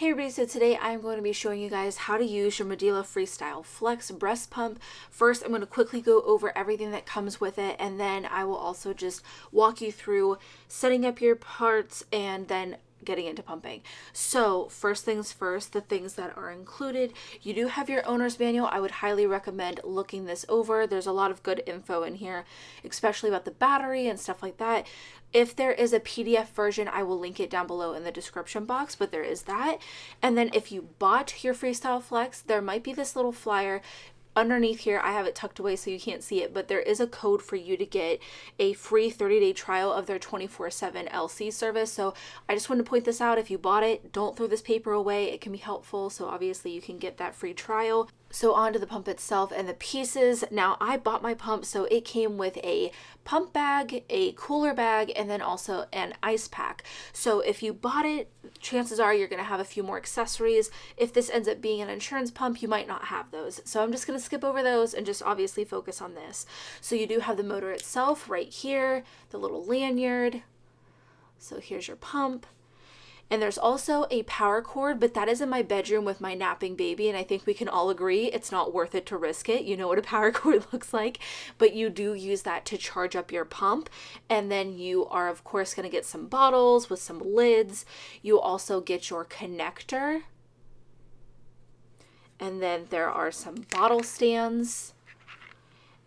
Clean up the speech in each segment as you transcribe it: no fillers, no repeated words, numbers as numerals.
Hey everybody, so today I'm going to be showing you guys how to use your Medela Freestyle Flex breast pump. First, I'm going to quickly go over everything that comes with it, and then I will also just walk you through setting up your parts and then getting into pumping. So first things first, the things that are included. You do have your owner's manual. I would highly recommend looking this over. There's a lot of good info in here, especially about the battery and stuff like that. If there is a PDF version, I will link it down below in the description box, but there is that. And then if you bought your Freestyle Flex, there might be this little flyer underneath here. I have it tucked away so you can't see it, but there is a code for you to get a free 30-day trial of their 24/7 LC service. So I just wanted to point this out. If you bought it, don't throw this paper away. It can be helpful. So obviously you can get that free trial. So onto the pump itself and the pieces. Now I bought my pump, so it came with a pump bag, a cooler bag, and then also an ice pack. So if you bought it, chances are you're gonna have a few more accessories. If this ends up being an insurance pump, you might not have those. So I'm just gonna skip over those and just obviously focus on this. So you do have the motor itself right here, the little lanyard. So here's your pump. And there's also a power cord, but that is in my bedroom with my napping baby, and I think we can all agree it's not worth it to risk it. You know what a power cord looks like, but you do use that to charge up your pump. And then you are, of course, going to get some bottles with some lids. You also get your connector. And then there are some bottle stands.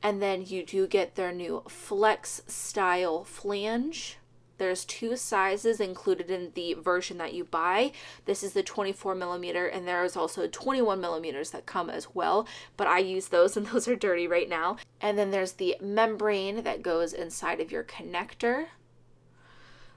And then you do get their new Flex style flange. There's two sizes included in the version that you buy. This is the 24 millimeter, and there is also 21 millimeters that come as well, but I use those and those are dirty right now. And then there's the membrane that goes inside of your connector.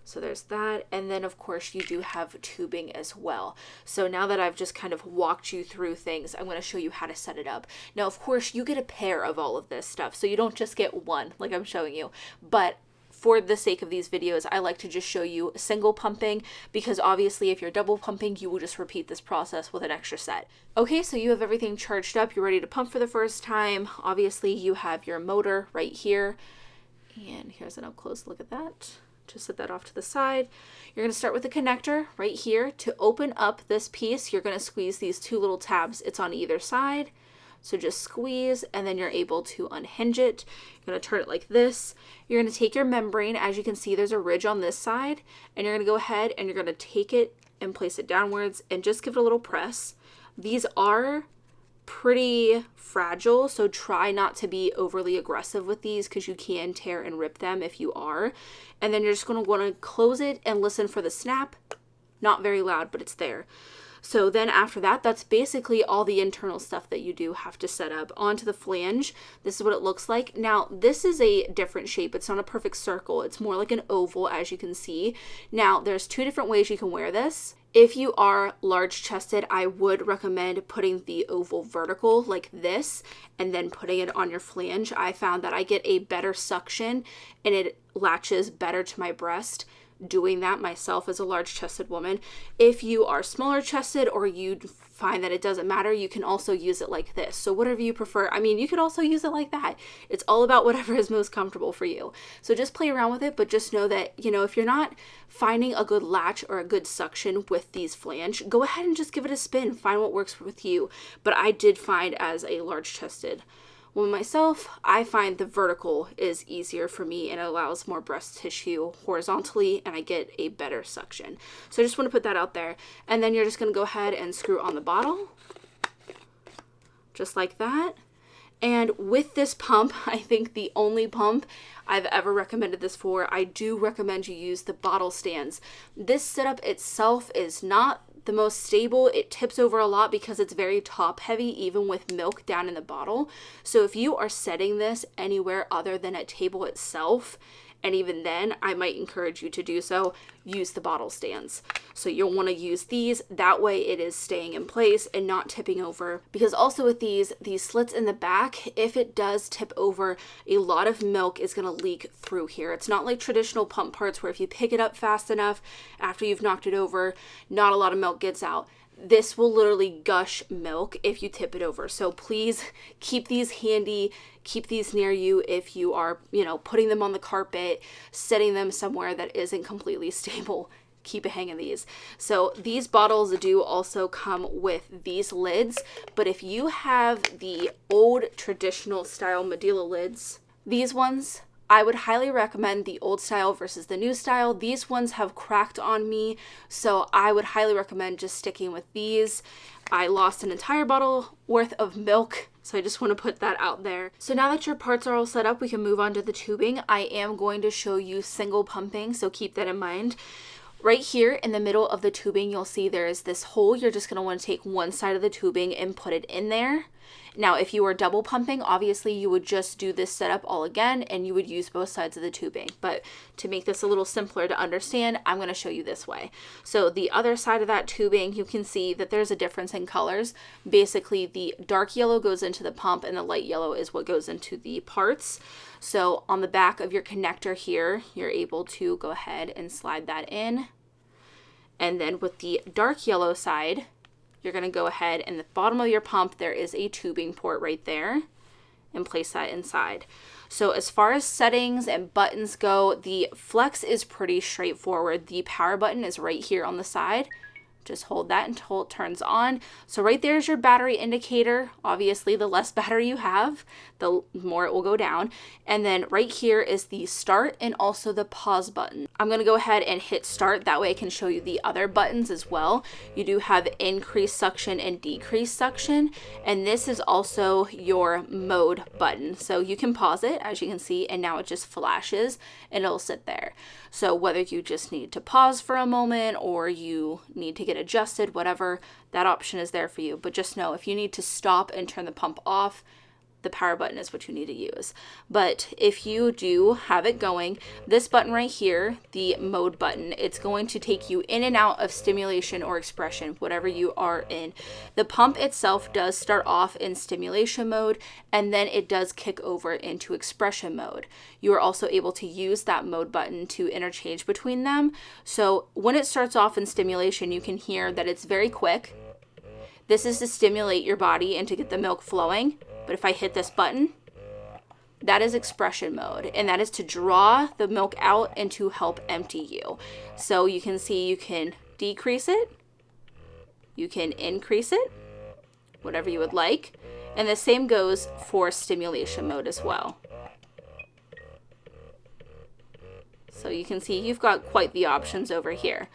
So there's that. And then of course you do have tubing as well. So now that I've just kind of walked you through things, I'm going to show you how to set it up. Now, of course, you get a pair of all of this stuff. So you don't just get one like I'm showing you, but for the sake of these videos, I like to just show you single pumping, because obviously if you're double pumping, you will just repeat this process with an extra set. Okay, so you have everything charged up. You're ready to pump for the first time. Obviously you have your motor right here. And here's an up close look at that. Just set that off to the side. You're going to start with the connector right here. To open up this piece, you're going to squeeze these two little tabs. It's on either side. So just squeeze, and then you're able to unhinge it. You're going to turn it like this. You're going to take your membrane. As you can see, there's a ridge on this side, and you're going to go ahead and you're going to take it and place it downwards and just give it a little press. These are pretty fragile, so try not to be overly aggressive with these because you can tear and rip them if you are. And then you're just going to want to close it and listen for the snap. Not very loud, but it's there. So then after that, that's basically all the internal stuff that you do have to set up. Onto the flange, this is what it looks like. Now, this is a different shape. It's not a perfect circle. It's more like an oval, as you can see. Now, there's two different ways you can wear this. If you are large chested, I would recommend putting the oval vertical like this and then putting it on your flange. I found that I get a better suction and it latches better to my breast doing that myself as a large chested woman. If you are smaller chested or you find that it doesn't matter, you can also use it like this. So whatever you prefer. I mean, you could also use it like that. It's all about whatever is most comfortable for you. So just play around with it, but just know that, you know, if you're not finding a good latch or a good suction with these flange, go ahead and just give it a spin. Find what works with you. But I did find, as a large chested woman myself, I find the vertical is easier for me and it allows more breast tissue horizontally and I get a better suction. So I just want to put that out there. And then you're just going to go ahead and screw on the bottle just like that. And with this pump, I think the only pump I've ever recommended this for, I do recommend you use the bottle stands. This setup itself is not the most stable. It tips over a lot because it's very top heavy, even with milk down in the bottle. So if you are setting this anywhere other than at table itself, and even then, I might encourage you to do so, use the bottle stands. So you'll want to use these, that way it is staying in place and not tipping over. Because also with these slits in the back, if it does tip over, a lot of milk is going to leak through here. It's not like traditional pump parts where if you pick it up fast enough after you've knocked it over, not a lot of milk gets out. This will literally gush milk if you tip it over. So please keep these handy, keep these near you if you are, putting them on the carpet, setting them somewhere that isn't completely stable. keep a hang of these. So these bottles do also come with these lids, but if you have the old traditional style Medela lids, these ones, I would highly recommend the old style versus the new style. These ones have cracked on me, so I would highly recommend just sticking with these. I lost an entire bottle worth of milk, so I just want to put that out there. So now that your parts are all set up, we can move on to the tubing. I am going to show you single pumping, so keep that in mind. Right here in the middle of the tubing, you'll see there is this hole. You're just going to want to take one side of the tubing and put it in there. Now, if you were double pumping, obviously you would just do this setup all again and you would use both sides of the tubing. But to make this a little simpler to understand, I'm going to show you this way. So the other side of that tubing, you can see that there's a difference in colors. Basically, the dark yellow goes into the pump and the light yellow is what goes into the parts. So on the back of your connector here, you're able to go ahead and slide that in. And then with the dark yellow side, you're going to go ahead and the bottom of your pump, there is a tubing port right there, and place that inside. So as far as settings and buttons go, the flex is pretty straightforward. The power button is right here on the side. Just hold that until it turns on. So right there is your battery indicator. Obviously, the less battery you have, the more it will go down. And then right here is the start and also the pause button. I'm going to go ahead and hit start. That way I can show you the other buttons as well. You do have increase suction and decrease suction. And this is also your mode button. So you can pause it, as you can see, and now it just flashes and it'll sit there. So whether you just need to pause for a moment or you need to get adjusted, whatever, that option is there for you. But just know if you need to stop and turn the pump off, the power button is what you need to use. But if you do have it going, this button right here, the mode button, it's going to take you in and out of stimulation or expression, whatever you are in. The pump itself does start off in stimulation mode, and then it does kick over into expression mode. You are also able to use that mode button to interchange between them. So when it starts off in stimulation, you can hear that it's very quick. This is to stimulate your body and to get the milk flowing. But if I hit this button, that is expression mode, and that is to draw the milk out and to help empty you. So you can see you can decrease it, you can increase it, whatever you would like. And the same goes for stimulation mode as well. So you can see you've got quite the options over here.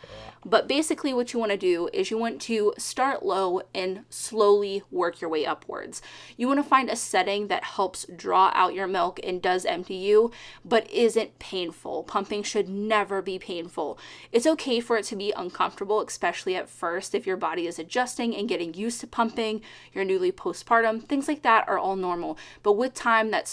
But basically what you want to do is you want to start low and slowly work your way upwards. You want to find a setting that helps draw out your milk and does empty you, but isn't painful. Pumping should never be painful. It's okay for it to be uncomfortable, especially at first if your body is adjusting and getting used to pumping, you're newly postpartum, things like that are all normal. But with time, that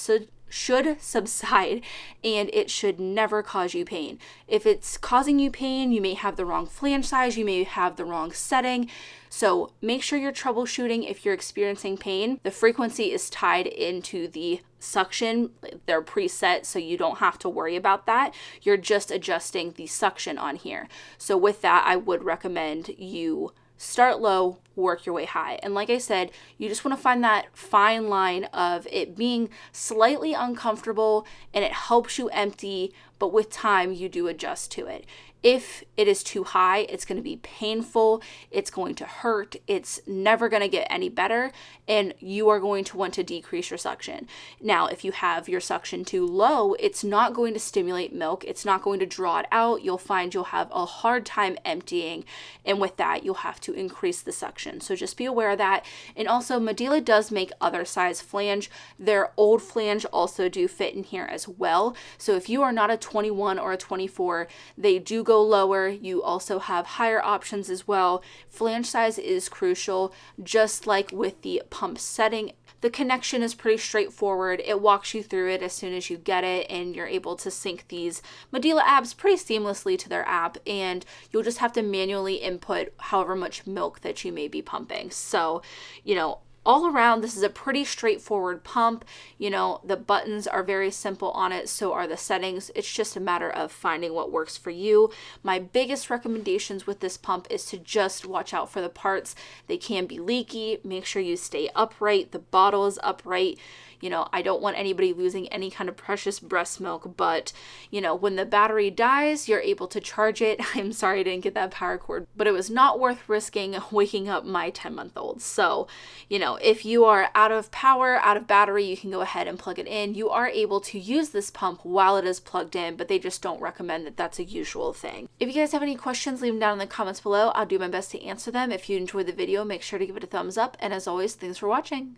should subside and it should never cause you pain. If it's causing you pain, you may have the wrong flange size, you may have the wrong setting. So make sure you're troubleshooting if you're experiencing pain. The frequency is tied into the suction. They're preset, so you don't have to worry about that. You're just adjusting the suction on here. So with that, I would recommend you start low, work your way high. And like I said, you just want to find that fine line of it being slightly uncomfortable and it helps you empty, but with time you do adjust to it. If it is too high, it's going to be painful, it's going to hurt, it's never going to get any better, and you are going to want to decrease your suction. Now, if you have your suction too low, it's not going to stimulate milk, it's not going to draw it out, you'll find you'll have a hard time emptying, and with that, you'll have to increase the suction. So just be aware of that. And also, Medela does make other size flange. Their old flange also do fit in here as well. So if you are not a 21 or a 24, they do go lower. You also have higher options as well. Flange size is crucial, just like with the pump setting. The connection is pretty straightforward. It walks you through it as soon as you get it, and you're able to sync these Medela apps pretty seamlessly to their app, and you'll just have to manually input however much milk that you may be pumping. So, all around, this is a pretty straightforward pump. The buttons are very simple on it, so are the settings. It's just a matter of finding what works for you. My biggest recommendations with this pump is to just watch out for the parts. They can be leaky. Make sure you stay upright. The bottle is upright. You know, I don't want anybody losing any kind of precious breast milk, but, you know, when the battery dies, you're able to charge it. I'm sorry I didn't get that power cord, but it was not worth risking waking up my 10-month-old. So, you know, if you are out of power, out of battery, you can go ahead and plug it in. You are able to use this pump while it is plugged in, but they just don't recommend that that's a usual thing. If you guys have any questions, leave them down in the comments below. I'll do my best to answer them. If you enjoyed the video, make sure to give it a thumbs up. And as always, thanks for watching.